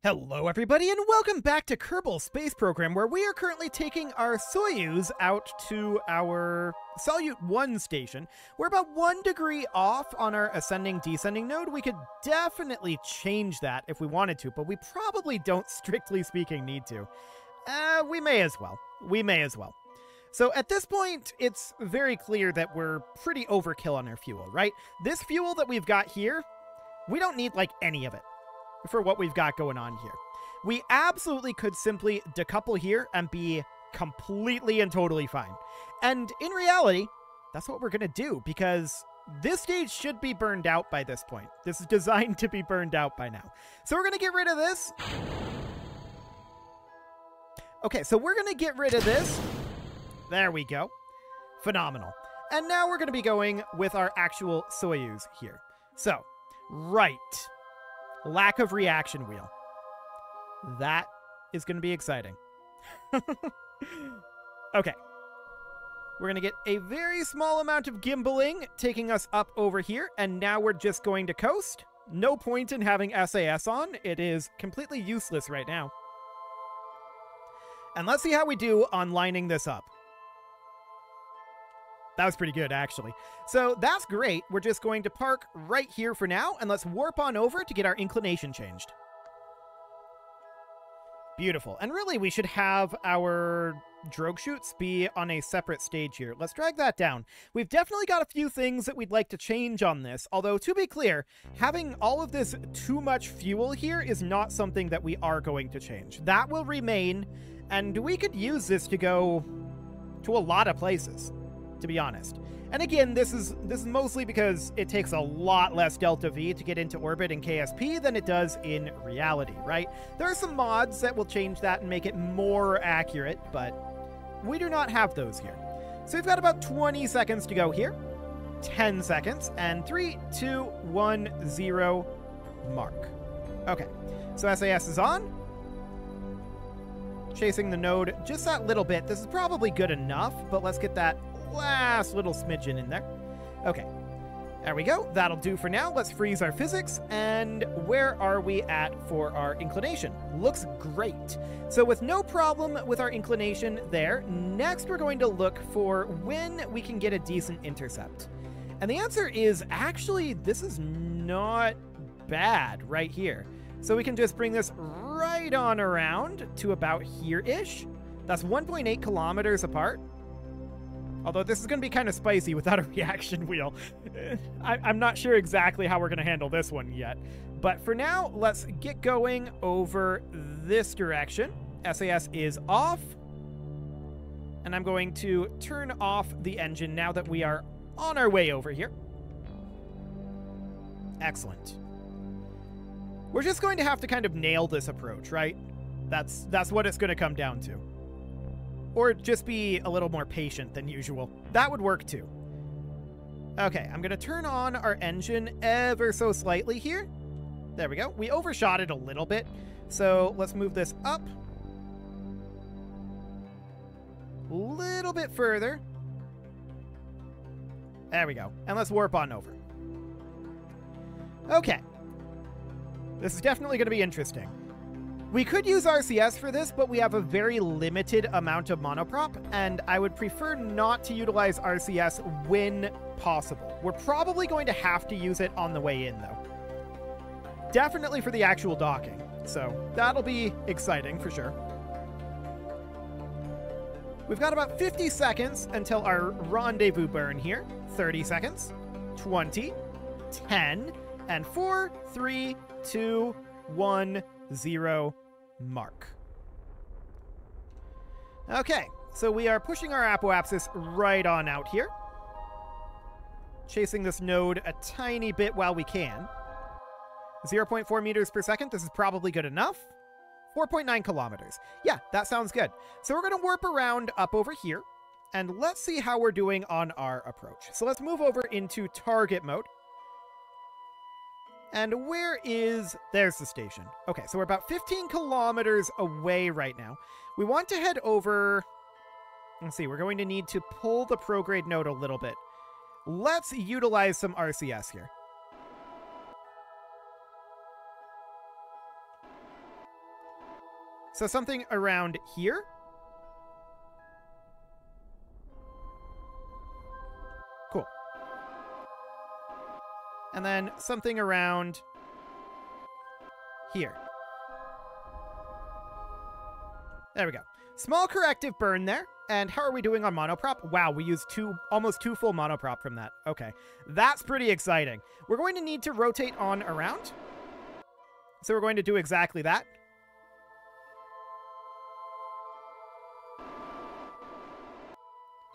Hello everybody and welcome back to Kerbal Space Program, where we are currently taking our Soyuz out to our Salyut-1 station. We're about 1 degree off on our ascending-descending node. We could definitely change that if we wanted to, but we probably don't, strictly speaking, need to. We may as well. So at this point, it's very clear that we're pretty overkill on our fuel, right? This fuel that we've got here, we don't need, like, any of it for what we've got going on here. We absolutely could simply decouple here and be completely and totally fine. And in reality, that's what we're going to do, because this stage should be burned out by this point. This is designed to be burned out by now. So we're going to get rid of this. Okay, so we're going to get rid of this. There we go. Phenomenal. And now we're going to be going with our actual Soyuz here. So, right. Lack of reaction wheel. That is going to be exciting. Okay. We're going to get a very small amount of gimbaling taking us up over here, and now we're just going to coast. No point in having SAS on. It is completely useless right now. And let's see how we do on lining this up. That was pretty good, actually. So that's great. We're just going to park right here for now, and let's warp on over to get our inclination changed. Beautiful. And really, we should have our drogue chutes be on a separate stage here. Let's drag that down. We've definitely got a few things that we'd like to change on this, although, to be clear, having all of this too much fuel here is not something that we are going to change. That will remain, and we could use this to go to a lot of places, to be honest. And again, this is mostly because it takes a lot less delta V to get into orbit in KSP than it does in reality, right? There are some mods that will change that and make it more accurate, but we do not have those here. So we've got about 20 seconds to go here. 10 seconds, and 3, 2, 1, 0, mark. Okay, so SAS is on. Chasing the node just that little bit. This is probably good enough, but let's get that last little smidgen in there. Okay, there we go. That'll do for now. Let's freeze our physics. And where are we at for our inclination? Looks great. So with no problem with our inclination there, next we're going to look for when we can get a decent intercept. And the answer is actually, this is not bad right here. So we can just bring this right on around to about here-ish. That's 1.8 kilometers apart. Although this is going to be kind of spicy without a reaction wheel. I'm not sure exactly how we're going to handle this one yet. But for now, let's get going over this direction. SAS is off. And I'm going to turn off the engine now that we are on our way over here. Excellent. We're just going to have to kind of nail this approach, right? That's what it's going to come down to. Or just be a little more patient than usual. That would work too. Okay, I'm going to turn on our engine ever so slightly here. There we go. We overshot it a little bit. So let's move this up a little bit further. There we go. And let's warp on over. Okay. This is definitely going to be interesting. We could use RCS for this, but we have a very limited amount of monoprop, and I would prefer not to utilize RCS when possible. We're probably going to have to use it on the way in, though. Definitely for the actual docking, so that'll be exciting for sure. We've got about 50 seconds until our rendezvous burn here. 30 seconds, 20, 10, and 4, 3, 2, 1, 0, mark. Okay, so we are pushing our apoapsis right on out here. Chasing this node a tiny bit while we can. 0.4 meters per second, this is probably good enough. 4.9 kilometers. Yeah, that sounds good. So we're going to warp around up over here, and let's see how we're doing on our approach. So let's move over into target mode. And where is... There's the station. Okay, so we're about 15 kilometers away right now. We want to head over... Let's see, we're going to need to pull the prograde node a little bit. Let's utilize some RCS here. So something around here. Cool. And then something around here. There we go. Small corrective burn there. And how are we doing on monoprop? Wow, we used almost two full monoprop from that. Okay, that's pretty exciting. We're going to need to rotate on around. So we're going to do exactly that.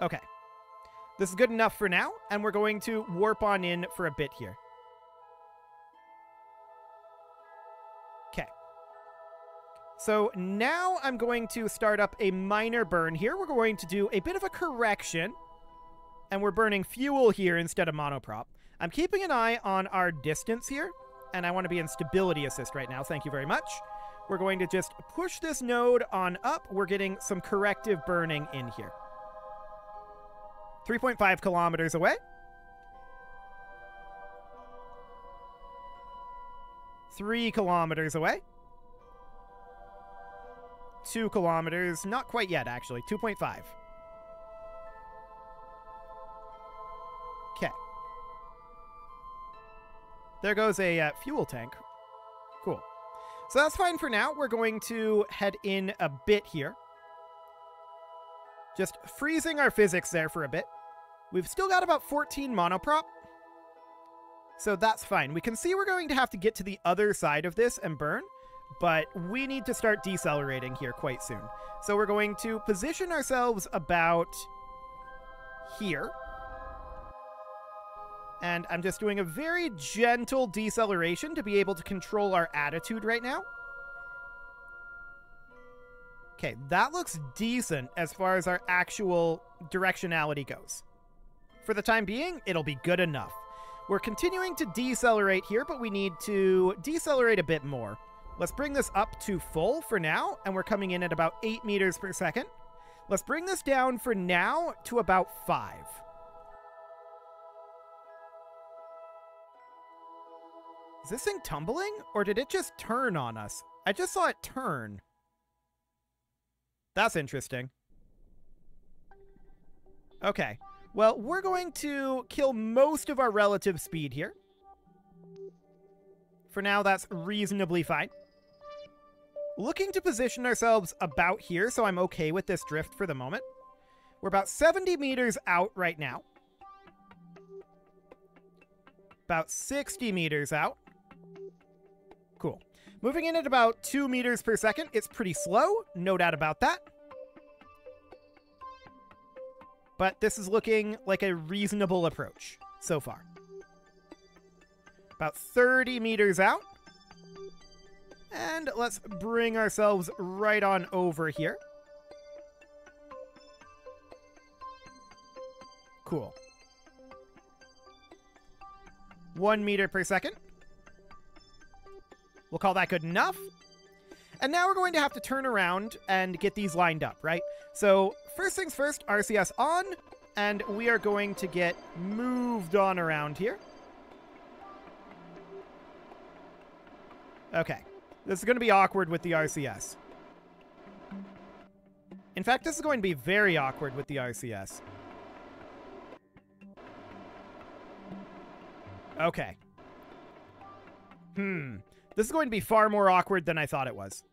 Okay. This is good enough for now, and we're going to warp on in for a bit here. Okay. So now I'm going to start up a minor burn here. We're going to do a bit of a correction, and we're burning fuel here instead of monoprop. I'm keeping an eye on our distance here, and I want to be in stability assist right now. Thank you very much. We're going to just push this node on up. We're getting some corrective burning in here. 3.5 kilometers away. 3 kilometers away. 2 kilometers. Not quite yet, actually. 2.5. Okay. There goes a fuel tank. Cool. So that's fine for now. We're going to head in a bit here. Just freezing our physics there for a bit. We've still got about 14 monoprop. So that's fine. We can see we're going to have to get to the other side of this and burn, but we need to start decelerating here quite soon. So we're going to position ourselves about here. And I'm just doing a very gentle deceleration to be able to control our attitude right now. Okay, that looks decent as far as our actual directionality goes. For the time being, it'll be good enough. We're continuing to decelerate here, but we need to decelerate a bit more. Let's bring this up to full for now, and we're coming in at about 8 meters per second. Let's bring this down for now to about 5. Is this thing tumbling, or did it just turn on us? I just saw it turn. That's interesting. Okay. Well, we're going to kill most of our relative speed here. For now, that's reasonably fine. Looking to position ourselves about here, so I'm okay with this drift for the moment. We're about 70 meters out right now. About 60 meters out. Cool. Moving in at about 2 meters per second. It's pretty slow, no doubt about that. But this is looking like a reasonable approach so far. About 30 meters out. And let's bring ourselves right on over here. Cool. 1 meter per second. We'll call that good enough. And now we're going to have to turn around and get these lined up, right? So first things first, RCS on, and we are going to get moved on around here. Okay. This is going to be awkward with the RCS. In fact, this is going to be very awkward with the RCS. Okay. This is going to be far more awkward than I thought it was.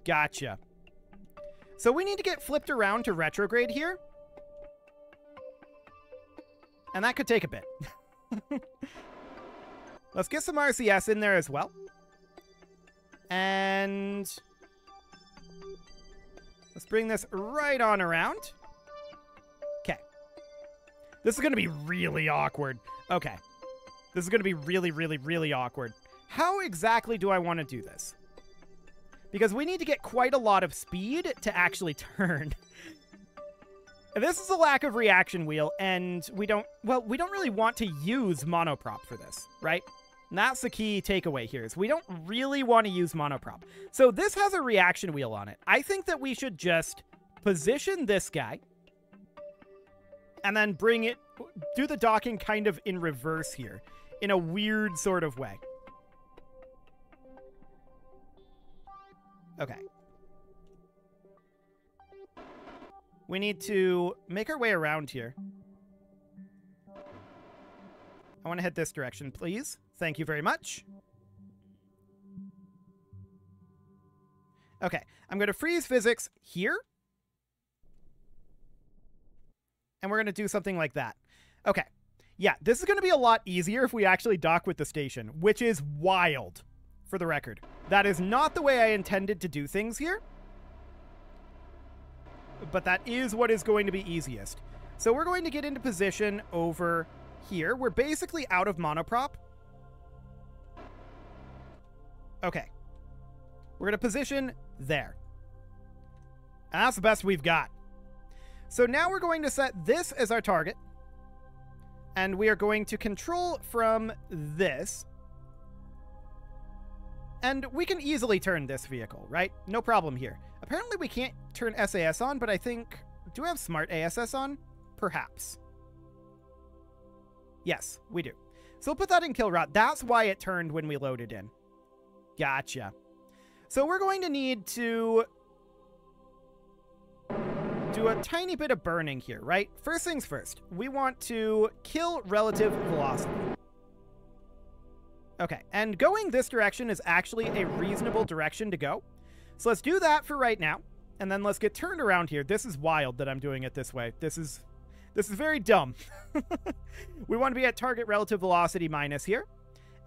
Gotcha. So we need to get flipped around to retrograde here. And that could take a bit. Let's get some RCS in there as well. And let's bring this right on around. Okay. This is going to be really awkward. Okay. This is going to be really, really, really awkward. How exactly do I want to do this? Because we need to get quite a lot of speed to actually turn. This is a lack of reaction wheel, and we don't really want to use monoprop for this, right? And that's the key takeaway here, is we don't really want to use monoprop. So this has a reaction wheel on it. I think that we should just position this guy, and then bring it, do the docking kind of in reverse here, in a weird sort of way. Okay. We need to make our way around here. I want to head this direction, please. Thank you very much. Okay, I'm going to freeze physics here. And we're going to do something like that. Okay. Yeah, this is going to be a lot easier if we actually dock with the station, which is wild, for the record. That is not the way I intended to do things here. But that is what is going to be easiest. So we're going to get into position over here. We're basically out of monoprop. Okay. We're going to position there. And that's the best we've got. So now we're going to set this as our target. And we are going to control from this. And we can easily turn this vehicle, right? No problem here. Apparently we can't turn SAS on, but I think... Do we have smart ASS on? Perhaps. Yes, we do. So we'll put that in kill rot. That's why it turned when we loaded in. Gotcha. So we're going to need to do a tiny bit of burning here, right? First things first, we want to kill relative velocity. Okay, and going this direction is actually a reasonable direction to go. So let's do that for right now, and then let's get turned around here. This is wild that I'm doing it this way. This is very dumb. We want to be at target relative velocity minus here.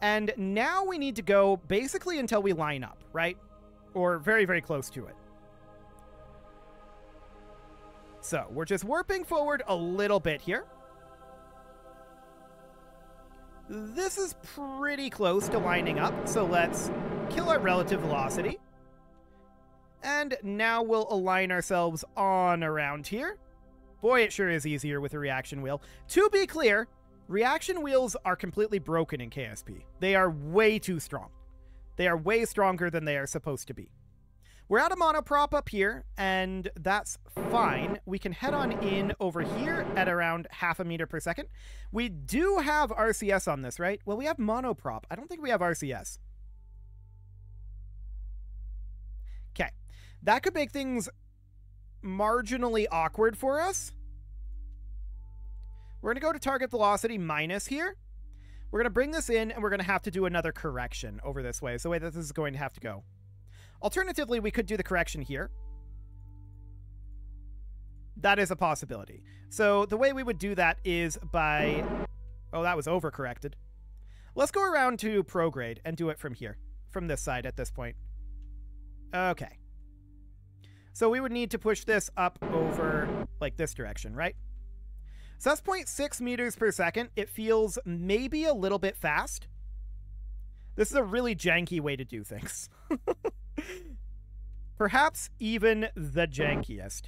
And now we need to go basically until we line up, right? Or very, very close to it. So we're just warping forward a little bit here. This is pretty close to lining up, so let's kill our relative velocity. And now we'll align ourselves on around here. Boy, it sure is easier with a reaction wheel. To be clear, reaction wheels are completely broken in KSP. They are way too strong. They are way stronger than they are supposed to be. We're at a monoprop up here, and that's fine. We can head on in over here at around 0.5 meters per second. We do have RCS on this, right? Well, we have monoprop. I don't think we have RCS. Okay. That could make things marginally awkward for us. We're going to go to target velocity minus here. We're going to bring this in, and we're going to have to do another correction over this way. It's the way that this is going to have to go. Alternatively, we could do the correction here. That is a possibility. So the way we would do that is by... Oh, that was overcorrected. Let's go around to prograde and do it from here. From this side at this point. Okay. So we would need to push this up over like this direction, right? So that's 0.6 meters per second. It feels maybe a little bit fast. This is a really janky way to do things. Perhaps even the jankiest.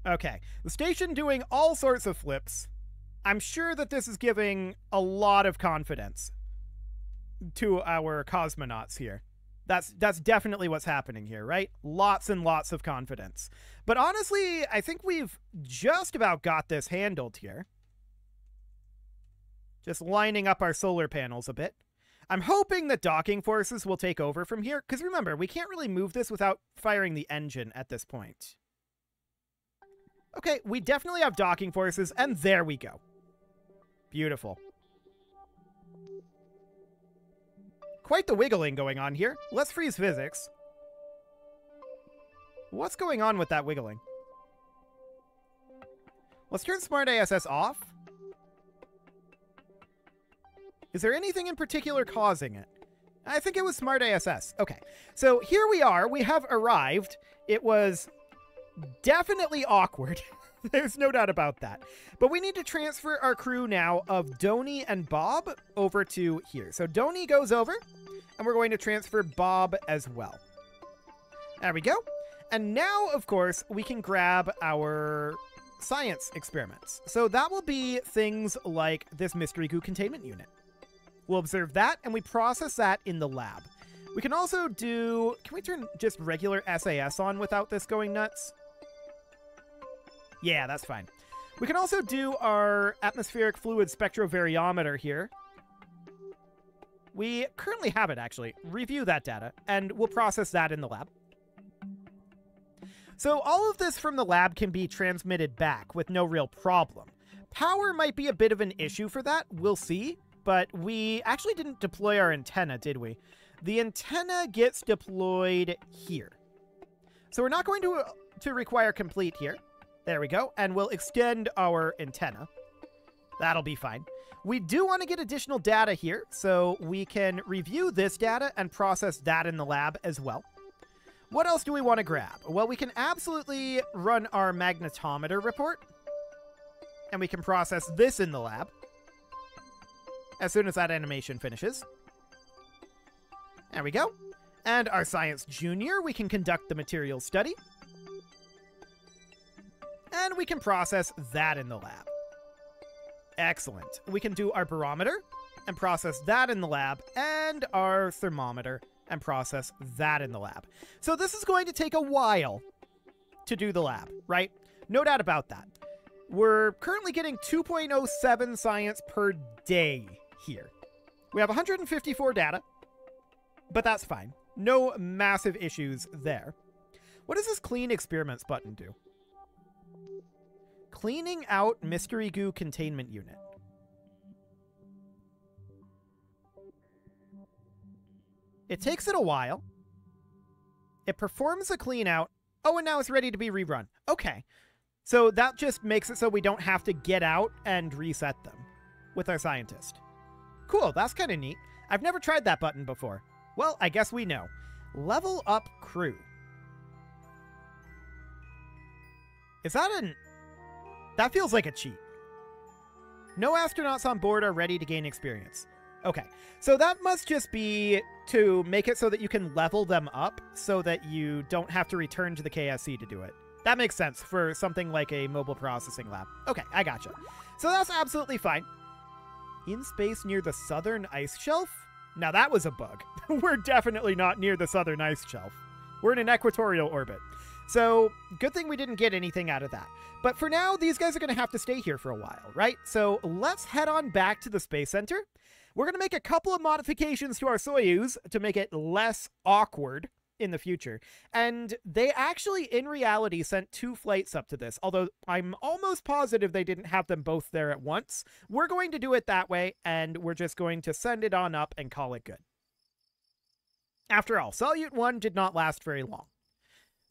Okay, the station doing all sorts of flips. I'm sure that this is giving a lot of confidence to our cosmonauts here. That's definitely what's happening here, right? Lots and lots of confidence. But honestly, I think we've just about got this handled here. Just lining up our solar panels a bit. I'm hoping that docking forces will take over from here, because remember, we can't really move this without firing the engine at this point. Okay, we definitely have docking forces, and there we go. Beautiful. Quite the wiggling going on here. Let's freeze physics. What's going on with that wiggling? Let's turn Smart ASS off. Is there anything in particular causing it? I think it was Smart ASS. Okay, so here we are. We have arrived. It was definitely awkward. There's no doubt about that. But we need to transfer our crew now of Donnie and Bob over to here. So Donnie goes over, and we're going to transfer Bob as well. There we go. And now, of course, we can grab our science experiments. So that will be things like this mystery goo containment unit. We'll observe that, and we process that in the lab. We can also do... Can we turn just regular SAS on without this going nuts? Yeah, that's fine. We can also do our atmospheric fluid spectrovariometer here. We currently have it, actually. Review that data, and we'll process that in the lab. So all of this from the lab can be transmitted back with no real problem. Power might be a bit of an issue for that, we'll see, but we actually didn't deploy our antenna, did we? The antenna gets deployed here. So we're not going to require complete here. There we go, and we'll extend our antenna. That'll be fine. We do want to get additional data here, so we can review this data and process that in the lab as well. What else do we want to grab? Well, we can absolutely run our magnetometer report, and we can process this in the lab as soon as that animation finishes. There we go. And our Science Junior, we can conduct the material study. And we can process that in the lab. Excellent. We can do our barometer and process that in the lab, and our thermometer and process that in the lab. So this is going to take a while to do the lab, right? No doubt about that. We're currently getting 2.07 science per day here. We have 154 data, but that's fine. No massive issues there. What does this clean experiments button do? Cleaning out mystery goo containment unit. It takes it a while. It performs a clean out. Oh, and now it's ready to be rerun. Okay. So that just makes it so we don't have to get out and reset them with our scientist. Cool, that's kind of neat. I've never tried that button before. Well, I guess we know. Level up crew. Is that an... That feels like a cheat. No astronauts on board are ready to gain experience. Okay, so that must just be to make it so that you can level them up so that you don't have to return to the KSC to do it. That makes sense for something like a mobile processing lab. Okay, I gotcha. So that's absolutely fine. In space near the southern ice shelf? Now that was a bug. We're definitely not near the southern ice shelf. We're in an equatorial orbit. So good thing we didn't get anything out of that. But for now, these guys are going to have to stay here for a while, right? So let's head on back to the Space Center. We're going to make a couple of modifications to our Soyuz to make it less awkward in the future. And they actually, in reality, sent 2 flights up to this, although I'm almost positive they didn't have them both there at once. We're going to do it that way, and we're just going to send it on up and call it good. After all, Salyut-1 did not last very long.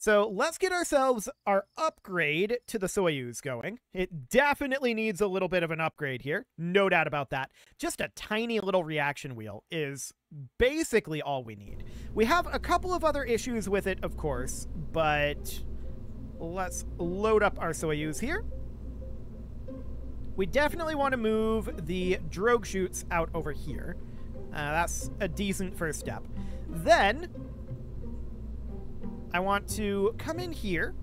So let's get ourselves our upgrade to the Soyuz going. It definitely needs a little bit of an upgrade here. No doubt about that. Just a tiny little reaction wheel is basically all we need. We have a couple of other issues with it, of course, but let's load up our Soyuz here. We definitely want to move the drogue chutes out over here. That's a decent first step. Then I want to come in here,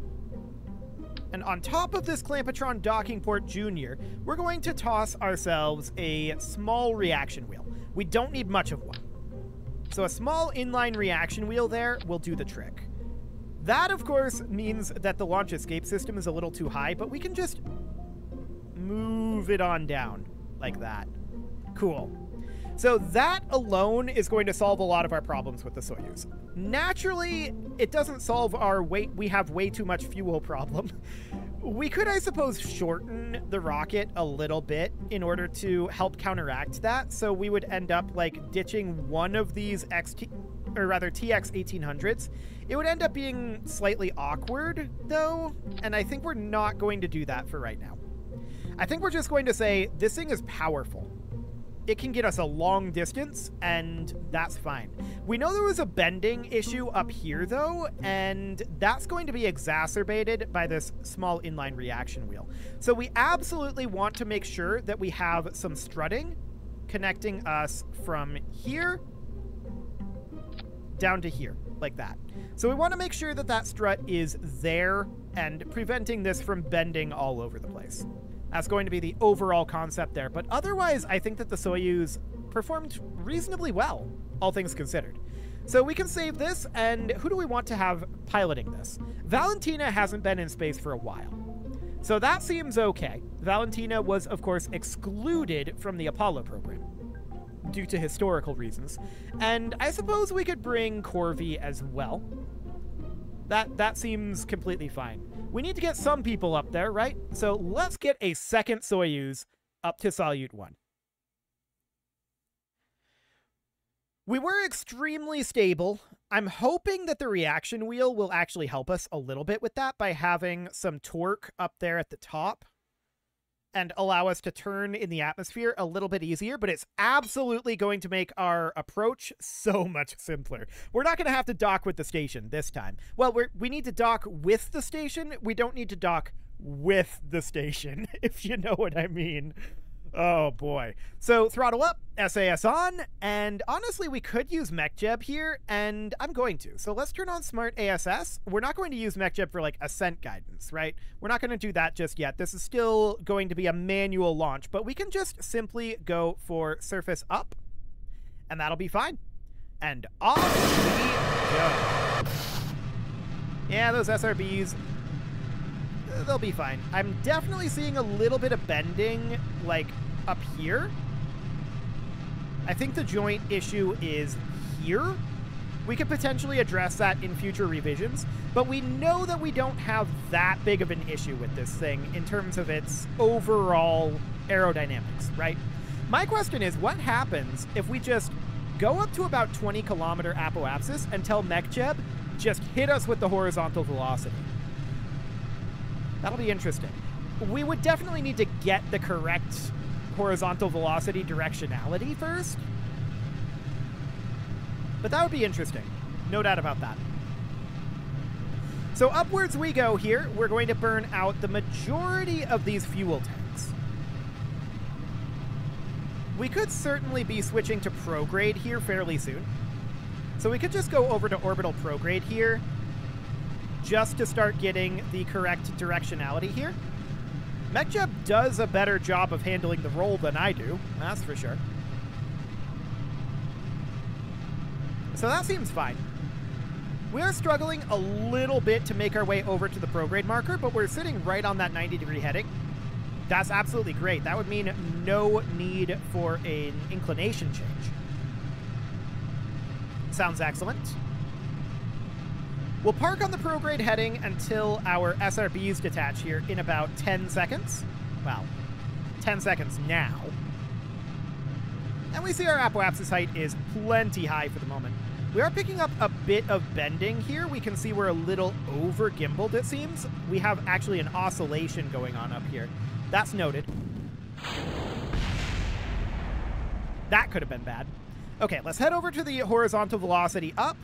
and on top of this Clampotron docking port Junior, we're going to toss ourselves a small reaction wheel. We don't need much of one. So a small inline reaction wheel there will do the trick. That, of course, means that the launch escape system is a little too high, but we can just move it on down like that. Cool. So that alone is going to solve a lot of our problems with the Soyuz. Naturally, it doesn't solve our we have way too much fuel problem. We could, I suppose, shorten the rocket a little bit in order to help counteract that. So we would end up like ditching one of these TX-1800s. It would end up being slightly awkward though, and I think we're not going to do that for right now. I think we're just going to say this thing is powerful. It can get us a long distance, and that's fine. We know there was a bending issue up here, though, and that's going to be exacerbated by this small inline reaction wheel. So we absolutely want to make sure that we have some strutting connecting us from here down to here, like that. So we want to make sure that that strut is there and preventing this from bending all over the place. That's going to be the overall concept there. But otherwise, I think that the Soyuz performed reasonably well, all things considered. So we can save this, and who do we want to have piloting this? Valentina hasn't been in space for a while. So that seems okay. Valentina was, of course, excluded from the Apollo program. due to historical reasons. And I suppose we could bring Corvi as well. That seems completely fine. We need to get some people up there, right? So let's get a second Soyuz up to Salyut-1. We were extremely stable. I'm hoping that the reaction wheel will actually help us a little bit with that by having some torque up there at the top and allow us to turn in the atmosphere a little bit easier, but it's absolutely going to make our approach so much simpler. We're not going to have to dock with the station this time. Well, we need to dock with the station. We don't need to dock with the station, if you know what I mean. Oh boy. So throttle up, SAS on, and honestly we could use MechJeb here, and I'm going to. So let's turn on Smart ASS. We're not going to use MechJeb for like ascent guidance, right? We're not going to do that just yet. This is still going to be a manual launch, but we can just simply go for surface up, and that'll be fine. And off we go. Yeah, those SRBs, they'll be fine. I'm definitely seeing a little bit of bending, like, up here. I think the joint issue is here. We could potentially address that in future revisions, but we know that we don't have that big of an issue with this thing in terms of its overall aerodynamics, right? My question is, what happens if we just go up to about 20-kilometer apoapsis and tell MechJeb, just hit us with the horizontal velocity? That'll be interesting. We would definitely need to get the correct horizontal velocity directionality first. But that would be interesting. No doubt about that. So upwards we go here. We're going to burn out the majority of these fuel tanks. We could certainly be switching to prograde here fairly soon. So we could just go over to orbital prograde here, just to start getting the correct directionality here. MechJeb does a better job of handling the roll than I do, that's for sure. So that seems fine. We are struggling a little bit to make our way over to the prograde marker, but we're sitting right on that 90-degree heading. That's absolutely great. That would mean no need for an inclination change. Sounds excellent. We'll park on the prograde heading until our SRBs detach here in about 10 seconds. Well, 10 seconds now. And we see our apoapsis height is plenty high for the moment. We are picking up a bit of bending here. We can see we're a little over gimbaled, it seems. We have actually an oscillation going on up here. That's noted. That could have been bad. Okay, let's head over to the horizontal velocity up.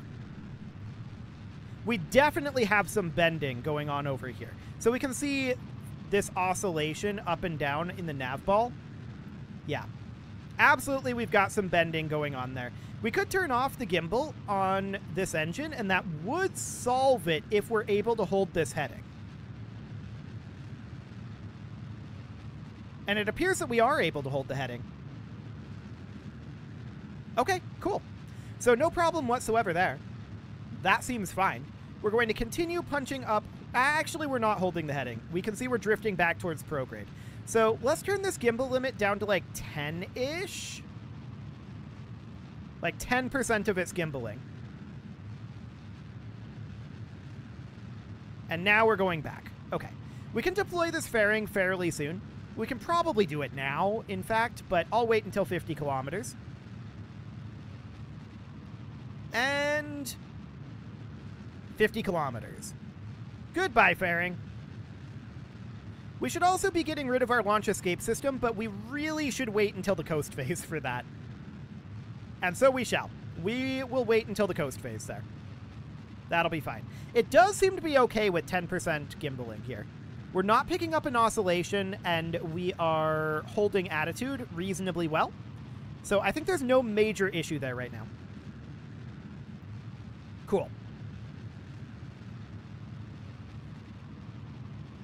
We definitely have some bending going on over here. So we can see this oscillation up and down in the nav ball. Yeah, absolutely we've got some bending going on there. We could turn off the gimbal on this engine, and that would solve it if we're able to hold this heading. And it appears that we are able to hold the heading. Okay, cool. So no problem whatsoever there. That seems fine. We're going to continue punching up. Actually, we're not holding the heading. We can see we're drifting back towards prograde. So let's turn this gimbal limit down to like 10-ish. Like 10% of its gimbaling. And now we're going back. Okay. We can deploy this fairing fairly soon. We can probably do it now, in fact, but I'll wait until 50 kilometers. And 50 kilometers. Goodbye, fairing. We should also be getting rid of our launch escape system, but we really should wait until the coast phase for that. And so we shall. We will wait until the coast phase there. That'll be fine. It does seem to be okay with 10% gimbaling here. We're not picking up an oscillation, and we are holding attitude reasonably well. So I think there's no major issue there right now. Cool.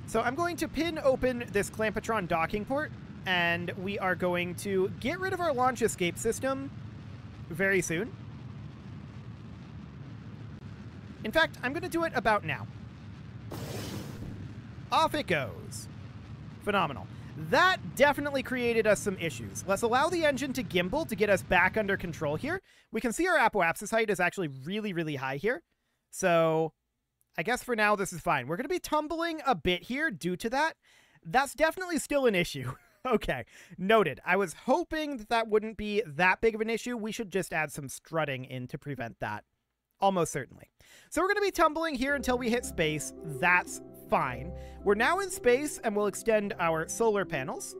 So I'm going to pin open this Clampatron docking port, and we are going to get rid of our launch escape system very soon. In fact, I'm going to do it about now. Off it goes. Phenomenal. That definitely created us some issues. Let's allow the engine to gimbal to get us back under control here. We can see our apoapsis height is actually really, really high here. So I guess for now this is fine. We're going to be tumbling a bit here due to that. That's definitely still an issue. Okay, noted. I was hoping that that wouldn't be that big of an issue. We should just add some strutting in to prevent that. Almost certainly. So we're going to be tumbling here until we hit space. That's fine. We're now in space, and we'll extend our solar panels.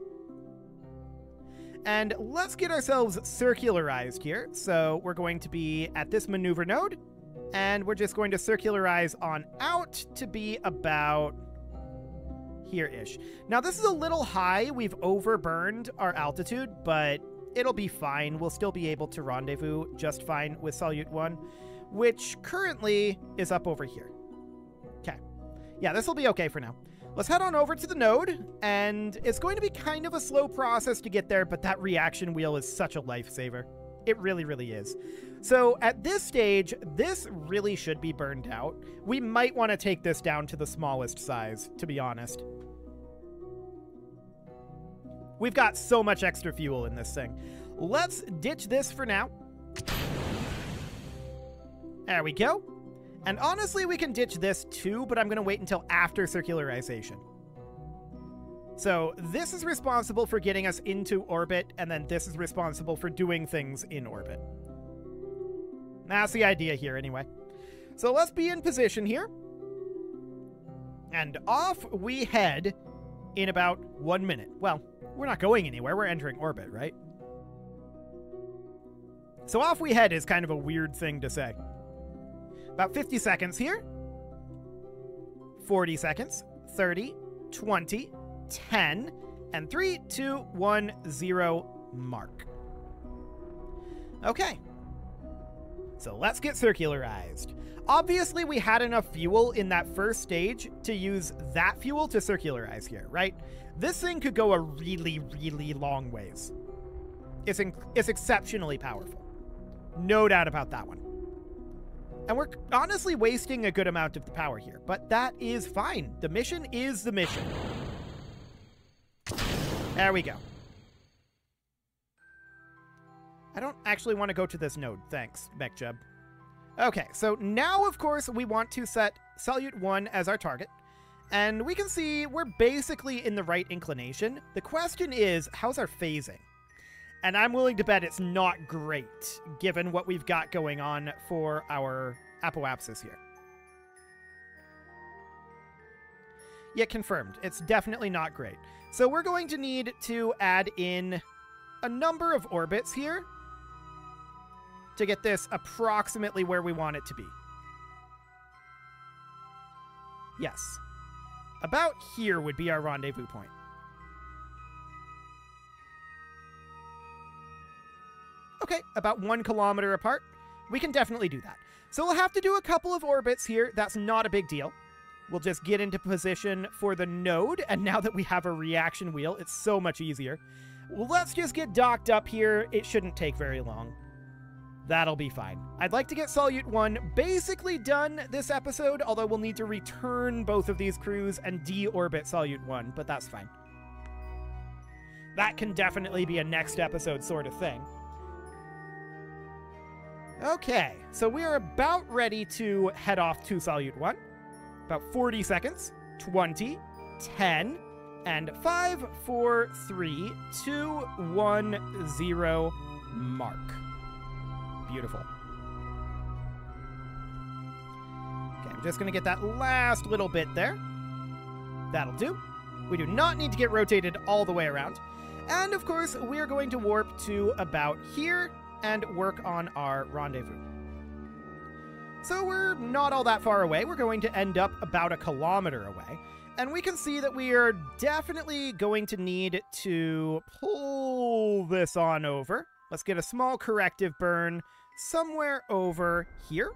And let's get ourselves circularized here. So we're going to be at this maneuver node, and we're just going to circularize on out to be about here-ish. Now, this is a little high. We've overburned our altitude, but it'll be fine. We'll still be able to rendezvous just fine with Salyut-1, which currently is up over here. Okay. Yeah, this will be okay for now. Let's head on over to the node, and it's going to be kind of a slow process to get there, but that reaction wheel is such a lifesaver. It really, really is. So at this stage, this really should be burned out. We might want to take this down to the smallest size, to be honest. We've got so much extra fuel in this thing. Let's ditch this for now. There we go. And honestly, we can ditch this too, but I'm going to wait until after circularization. So this is responsible for getting us into orbit, and then this is responsible for doing things in orbit. That's the idea here anyway. So let's be in position here. And off we head in about 1 minute. Well, we're not going anywhere. We're entering orbit, right? So off we head is kind of a weird thing to say. About 50 seconds here. 40 seconds. 30, 20, 10, and 3, 2, 1, 0, mark. Okay. So let's get circularized. Obviously, we had enough fuel in that first stage to use that fuel to circularize here, right? This thing could go a really, really long ways. It's exceptionally powerful. No doubt about that one. And we're honestly wasting a good amount of the power here, but that is fine. The mission is the mission. There we go. I don't actually want to go to this node. Thanks, MechJub. Okay, so now, of course, we want to set Salyut-1 as our target. And we can see we're basically in the right inclination. The question is, how's our phasing? And I'm willing to bet it's not great, given what we've got going on for our apoapsis here. Yeah, confirmed. It's definitely not great. So we're going to need to add in a number of orbits here to get this approximately where we want it to be. Yes. About here would be our rendezvous point. Okay, about 1 kilometer apart. We can definitely do that. So we'll have to do a couple of orbits here. That's not a big deal. We'll just get into position for the node, and now that we have a reaction wheel, it's so much easier. Well, let's just get docked up here. It shouldn't take very long. That'll be fine. I'd like to get Salyut-1 basically done this episode, although we'll need to return both of these crews and deorbit Salyut-1, but that's fine. That can definitely be a next episode sort of thing. Okay, so we are about ready to head off to Salyut-1. About 40 seconds, 20, 10, and 5, 4, 3, 2, 1, 0, mark. Beautiful. Okay, I'm just going to get that last little bit there. That'll do. We do not need to get rotated all the way around. And, of course, we're going to warp to about here and work on our rendezvous. So we're not all that far away. We're going to end up about 1 kilometer away. And we can see that we are definitely going to need to pull this on over. Let's get a small corrective burn somewhere over here.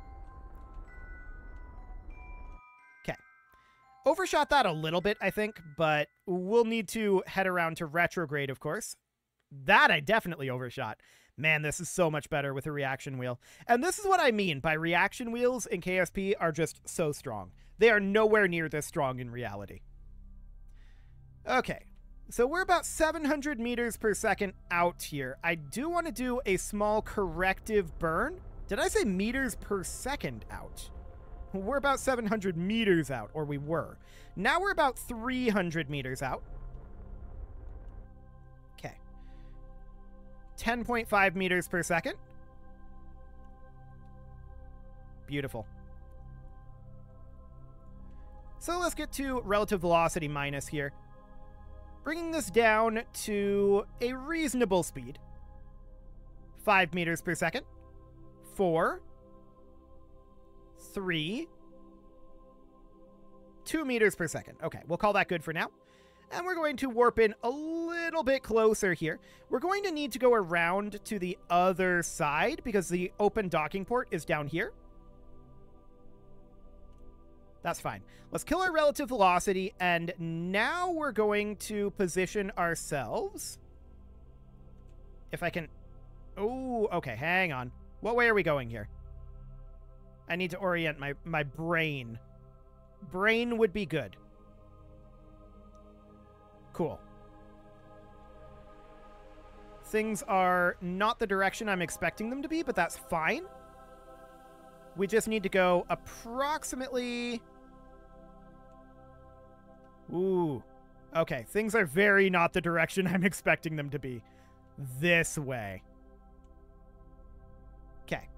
Okay. Overshot that a little bit, I think, but we'll need to head around to retrograde, of course. That I definitely overshot. Man, this is so much better with a reaction wheel. And this is what I mean by reaction wheels in KSP are just so strong. They are nowhere near this strong in reality. Okay, So we're about 700 meters per second out here. I do want to do a small corrective burn. Did I say meters per second out? We're about 700 meters out, or we were. Now we're about 300 meters out. Okay. 10.5 meters per second. Beautiful. So let's get to relative velocity minus here. Bringing this down to a reasonable speed. 5 meters per second. 4. 3. 2 meters per second. Okay, we'll call that good for now. And we're going to warp in a little bit closer here. We're going to need to go around to the other side because the open docking port is down here. That's fine. Let's kill our relative velocity, and now we're going to position ourselves. If I can... Oh, okay, hang on. What way are we going here? I need to orient my brain. Brain would be good. Cool. Things are not the direction I'm expecting them to be, but that's fine. We just need to go approximately... Ooh. Okay, things are very not the direction I'm expecting them to be. This way. Okay.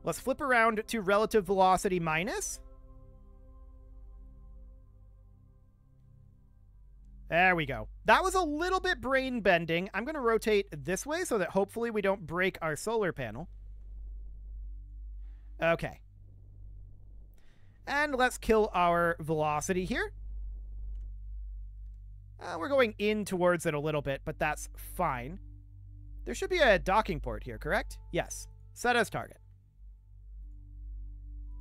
Let's flip around to relative velocity minus. There we go. That was a little bit brain bending. I'm going to rotate this way so that hopefully we don't break our solar panel. Okay. And let's kill our velocity here. We're going in towards it a little bit, but that's fine. There should be a docking port here, correct? Yes. Set as target.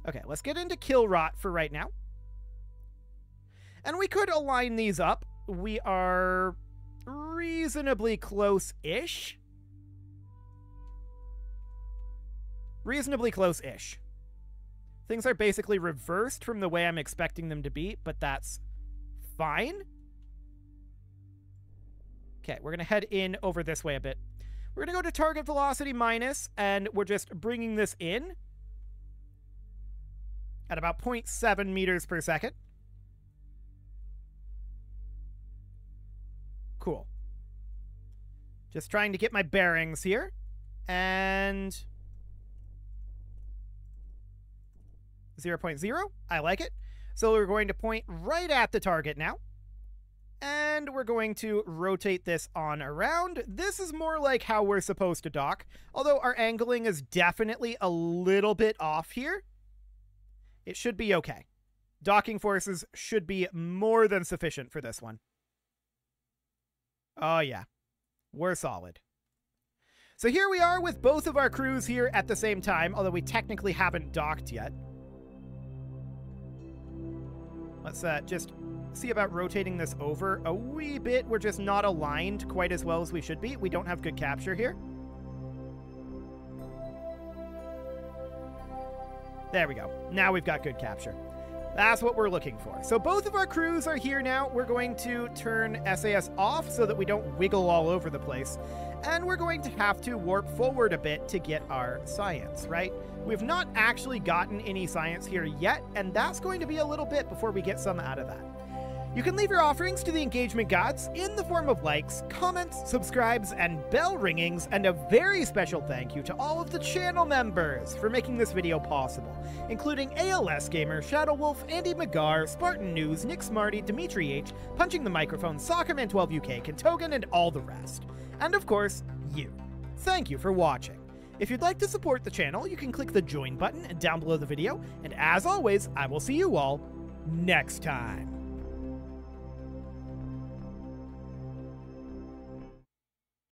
Okay, let's get into kill rot for right now. And we could align these up. We are reasonably close-ish. Reasonably close-ish. Things are basically reversed from the way I'm expecting them to be, but that's fine. Okay, we're going to head in over this way a bit. We're going to go to target velocity minus, and we're just bringing this in at about 0.7 meters per second. Cool. Just trying to get my bearings here. And 0.0. I like it. So we're going to point right at the target now. And we're going to rotate this on around. This is more like how we're supposed to dock, although our angling is definitely a little bit off here. It should be okay. Docking forces should be more than sufficient for this one. Oh yeah, we're solid. So here we are with both of our crews here at the same time, although we technically haven't docked yet. Let's just see about rotating this over a wee bit. We're just not aligned quite as well as we should be. We don't have good capture here. There we go. Now we've got good capture. That's what we're looking for. So both of our crews are here now. We're going to turn SAS off so that we don't wiggle all over the place. And we're going to have to warp forward a bit to get our science, right? We've not actually gotten any science here yet, and that's going to be a little bit before we get some out of that. You can leave your offerings to the engagement gods in the form of likes, comments, subscribes, and bell ringings, and a very special thank you to all of the channel members for making this video possible, including ALS Gamer, Shadow Wolf, Andy McGar, Spartan News, Nick Smarty, Dimitri H, Punching the Microphone, Soccerman12UK, Kentogan, and all the rest. And of course, you. Thank you for watching. If you'd like to support the channel, you can click the join button down below the video, and as always, I will see you all next time.